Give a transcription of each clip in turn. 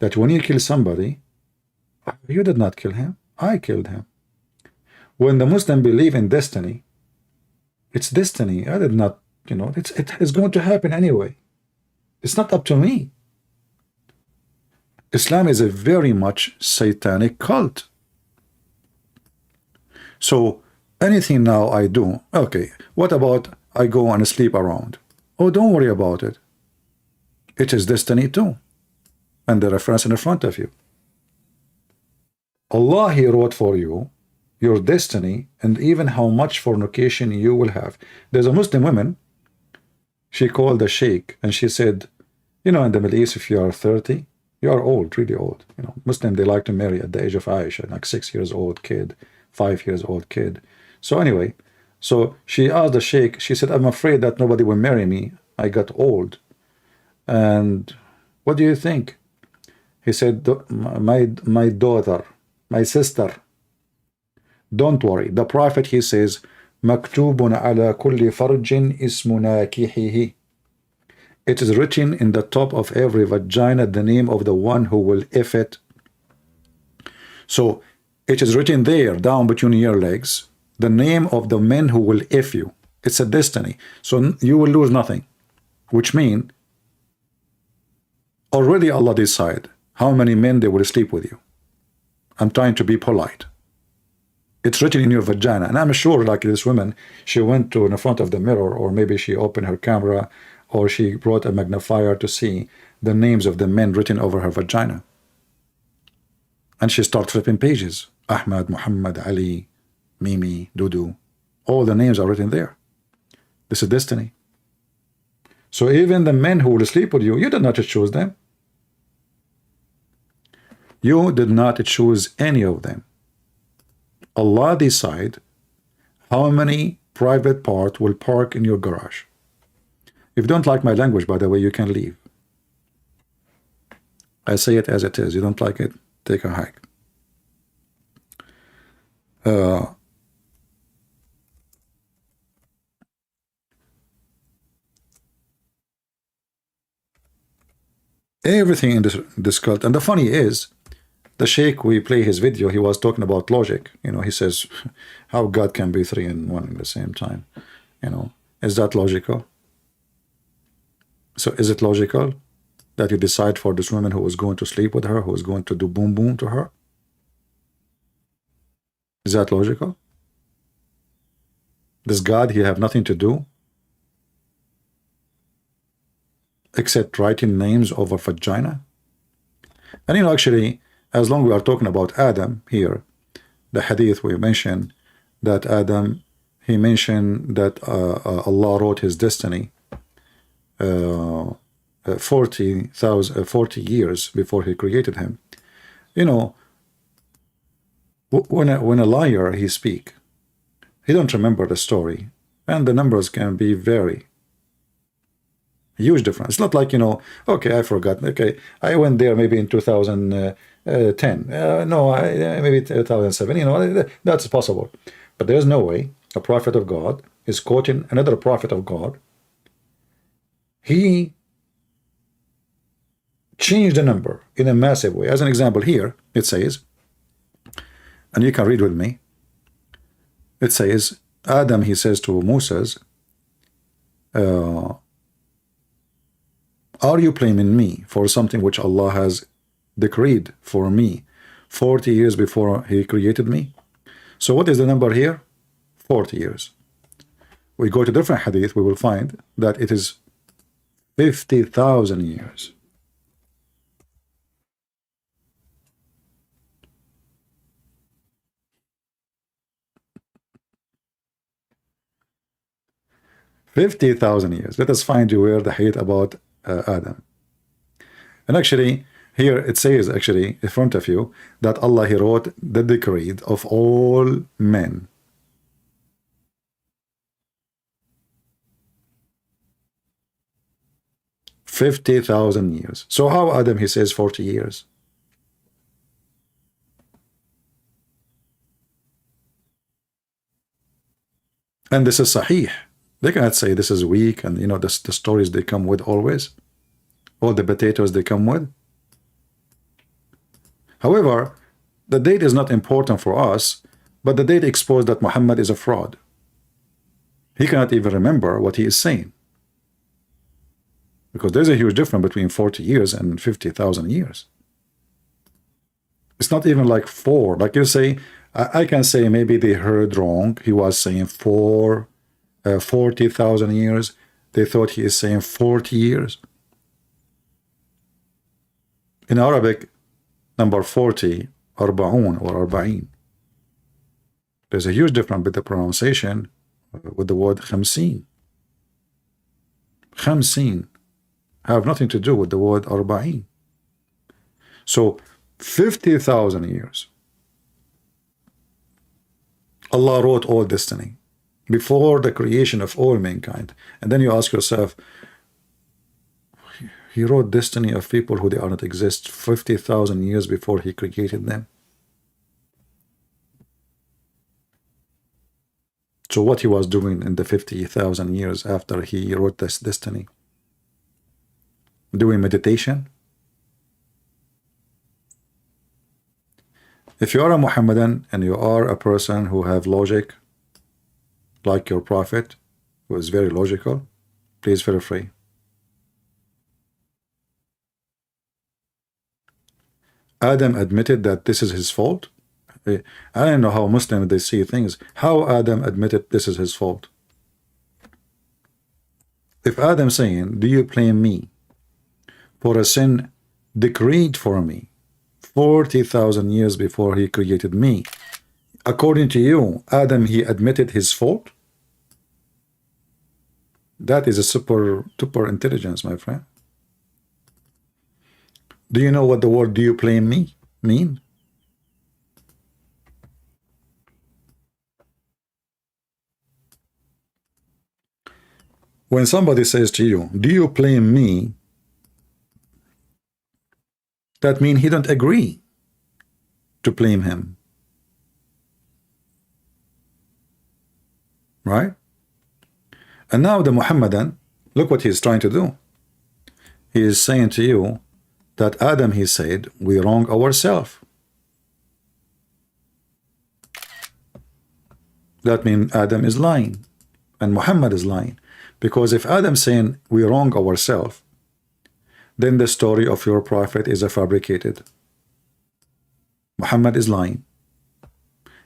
that when you kill somebody, you did not kill him, I killed him. When the Muslim believe in destiny, it's destiny. I did not, it is going to happen anyway. It's not up to me. Islam is a very much satanic cult. So anything now I do, okay, what about I go and sleep around? Oh, don't worry about it. It is destiny too. And the reference in front of you. Allah, He wrote for you your destiny and even how much fornication you will have. There's a Muslim woman, she called the sheikh and she said, in the Middle East, if you are 30, you are old, really old. Muslim, they like to marry at the age of Aisha, like 6 years old kid, 5 years old kid. So anyway, so she asked the sheikh, she said, I'm afraid that nobody will marry me. I got old. And what do you think? He said, my daughter, my sister, don't worry. The Prophet, he says, Maktubun ala kulli farjin ismu nakihihi. It is written in the top of every vagina the name of the one who will if it. So it is written there, down between your legs, the name of the men who will if you. It's a destiny. So you will lose nothing. Which means, already Allah decide how many men they will sleep with you. I'm trying to be polite. It's written in your vagina. And I'm sure, like this woman, she went to in front of the mirror, or maybe she opened her camera, or she brought a magnifier to see the names of the men written over her vagina. And she starts flipping pages. Ahmad, Muhammad, Ali, Mimi, Dudu. All the names are written there. This is destiny. So even the men who will sleep with you, you did not choose them. You did not choose any of them. Allah decide how many private part will park in your garage. If you don't like my language, by the way, you can leave. I say it as it is. You don't like it, take a hike. Everything in this cult. And the funny is, the sheikh, we play his video, he was talking about logic. He says, how God can be 3 and 1 at the same time. Is that logical? So is it logical that you decide for this woman who is going to sleep with her, who is going to do boom boom to her? Is that logical? Does God, he have nothing to do except writing names over vagina? And actually, as long as we are talking about Adam here, the hadith we mentioned that Adam, he mentioned that Allah wrote his destiny 40 years before he created him. When a liar he speak, he don't remember the story, and the numbers can be very huge difference. It's not like, okay, I forgot. Okay, I went there maybe in 2010. No, maybe 2007. That's possible. But there's no way a prophet of God is quoting another prophet of God. He changed the number in a massive way. As an example here, it says, and you can read with me, it says, Adam, he says to Moses, are you blaming me for something which Allah has decreed for me 40 years before he created me? So what is the number here? 40 years. We go to different hadith, we will find that it is 50,000 years. $50,000 years. Let us find you where the hadith about Adam. And actually, here it says, actually, in front of you, that Allah, he wrote the decree of all men. $50,000 years. So how Adam, he says 40 years? And this is sahih. They cannot say this is weak, and the stories they come with always, all the potatoes they come with. However, the date is not important for us, but the date exposed that Muhammad is a fraud. He cannot even remember what he is saying. Because there's a huge difference between 40 years and 50,000 years. It's not even like 4. Like you say, I can say maybe they heard wrong. He was saying 40,000 years. They thought he is saying 40 years. In Arabic, number 40, arba'un or arba'in. There's a huge difference with the pronunciation with the word khamsin. Khamsin have nothing to do with the word arba'in. So 50,000 years. Allah wrote all destiny before the creation of all mankind. And then you ask yourself, he wrote destiny of people who they are not exist 50,000 years before he created them. So what he was doing in the 50,000 years after he wrote this destiny? Doing meditation? If you are a Muhammadan and you are a person who have logic, like your prophet, who is very logical, please feel free. Adam admitted that this is his fault. I don't know how Muslims they see things. How Adam admitted this is his fault? If Adam saying, do you blame me for a sin decreed for me 40,000 years before he created me, according to you, Adam, he admitted his fault? That is a super intelligence, my friend. Do you know what the word do you blame me mean? When somebody says to you, do you blame me? That means he don't agree to blame him. Right? And now the Muhammadan, look what he's trying to do. He is saying to you that Adam, he said, we wrong ourselves. That means Adam is lying and Muhammad is lying. Because if Adam saying we wrong ourselves, then the story of your prophet is a fabricated. Muhammad is lying.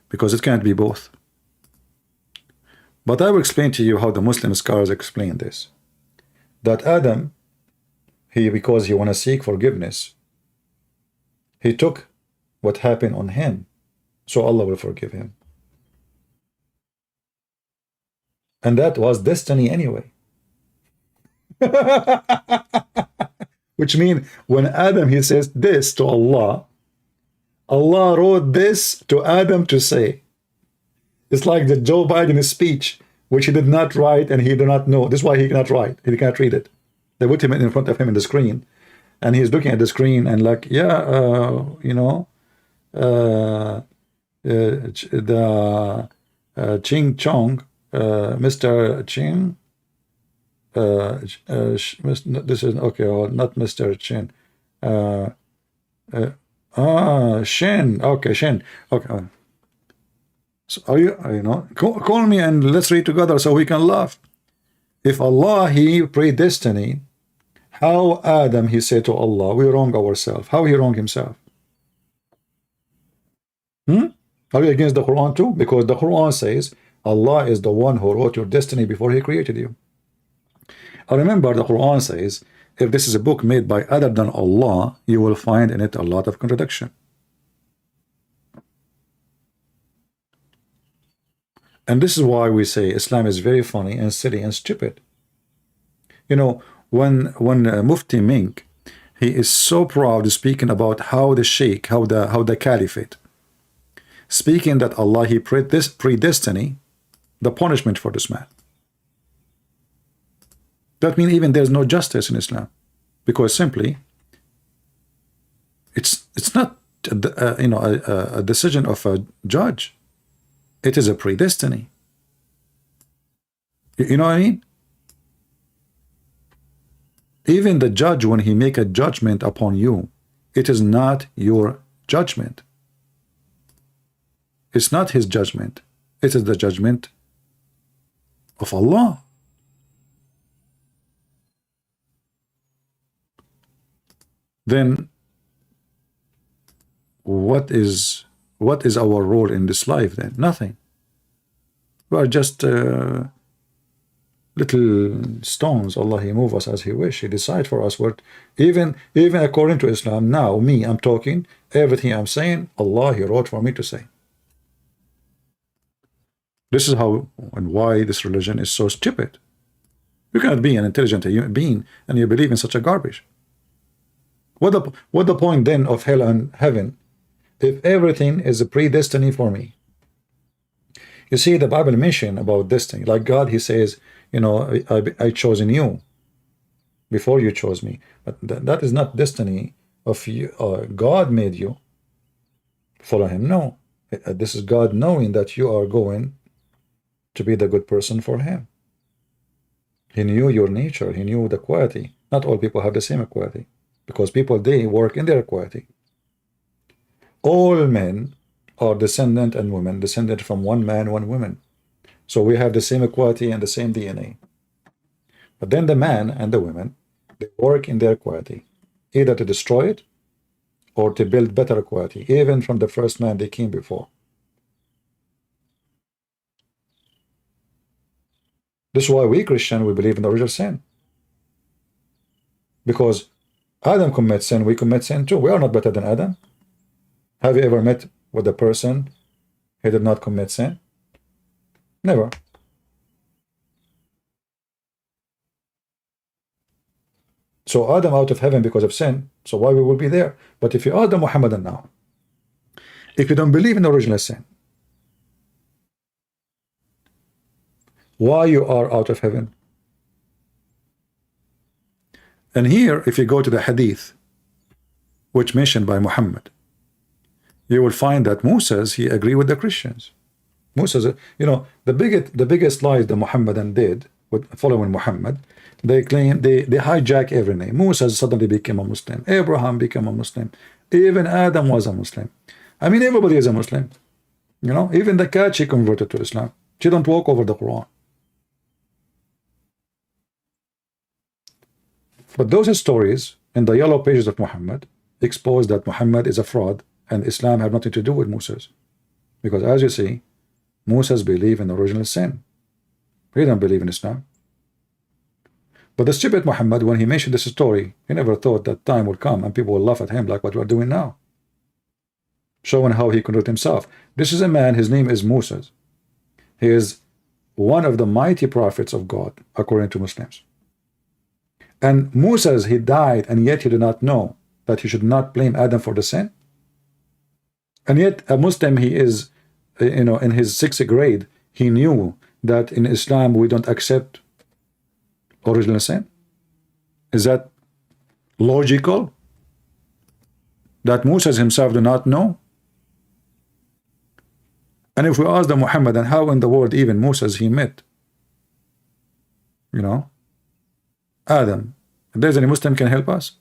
Because it can't be both. But I will explain to you how the Muslim scholars explain this. That Adam, because he want to seek forgiveness, he took what happened on him, so Allah will forgive him. And that was destiny anyway. Which means when Adam, he says this to Allah, Allah wrote this to Adam to say. It's like the Joe Biden speech, which he did not write and he did not know. This is why he cannot write. He can't read it. They put him in front of him in the screen, and he's looking at the screen and like, yeah, you know, the Ching Chong, Mr. Ching, this is okay, or not Mr. Chin, Shin, okay, Shin, okay. So are you know, call me and let's read together so we can laugh. If Allah, he predestined, how Adam, he said to Allah, we wrong ourselves. How he wrong himself? Are you against the Quran too? Because the Quran says Allah is the one who wrote your destiny before he created you. I remember the Quran says, if this is a book made by other than Allah, you will find in it a lot of contradiction. And this is why we say Islam is very funny and silly and stupid. You know, when Mufti Mink, he is so proud speaking about how the Sheikh, how the Caliphate, speaking that Allah, he predestined the punishment for this man. That means even there's no justice in Islam, because simply it's not you know, a decision of a judge. It is a predestiny. You know what I mean? Even the judge, when he make a judgment upon you, it is not your judgment. It's not his judgment. It is the judgment of Allah. Then what is our role in this life then? Nothing. We are just little stones. Allah, He move us as He wish. He decide for us what, even according to Islam. Now me, I'm talking, everything I'm saying, Allah, He wrote for me to say. This is how and why this religion is so stupid. You cannot be an intelligent human being and you believe in such a garbage. What the point then of hell and heaven if everything is a predestiny for me? You see, the Bible mention about destiny. Like God, He says, you know, I chosen you before you chose me. But that is not destiny of you. God made you follow Him. No, this is God knowing that you are going to be the good person for Him. He knew your nature. He knew the quality. Not all people have the same quality, because people, they work in their quality. All men are descendant and women descended from one man, one woman. So we have the same equality and the same DNA. But then the man and the women, they work in their quality, either to destroy it or to build better quality, even from the first man they came before. This is why we Christian, we believe in the original sin. Because Adam commits sin, we commit sin too. We are not better than Adam. Have you ever met with a person who did not commit sin? Never. So Adam out of heaven because of sin, so why we will be there? But if you are the Muhammadan now, if you don't believe in the original sin, why you are out of heaven? And here, if you go to the hadith, which mentioned by Muhammad, you will find that Moses, he agreed with the Christians. Moses, you know, the biggest lies the Muhammadan did with following Muhammad, they claim they hijack every name. Moses suddenly became a Muslim. Abraham became a Muslim. Even Adam was a Muslim. I mean, everybody is a Muslim. You know, even the cat, she converted to Islam. She don't walk over the Quran. But those stories in the yellow pages of Muhammad expose that Muhammad is a fraud and Islam have nothing to do with Moses. Because as you see, Moses believed in the original sin. He don't believe in Islam. But the stupid Muhammad, when he mentioned this story, he never thought that time will come and people will laugh at him like what we are doing now. Showing how he conducted himself. This is a man, his name is Moses. He is one of the mighty prophets of God, according to Muslims. And Moses, he died, and yet he did not know that he should not blame Adam for the sin. And yet a Muslim, he is, you know, in his 6th grade, he knew that in Islam we don't accept original sin. Is that logical? That Moses himself do not know? And if we ask the Muhammadan, how in the world even Moses he met, you know, Adam, if there's any Muslim can help us?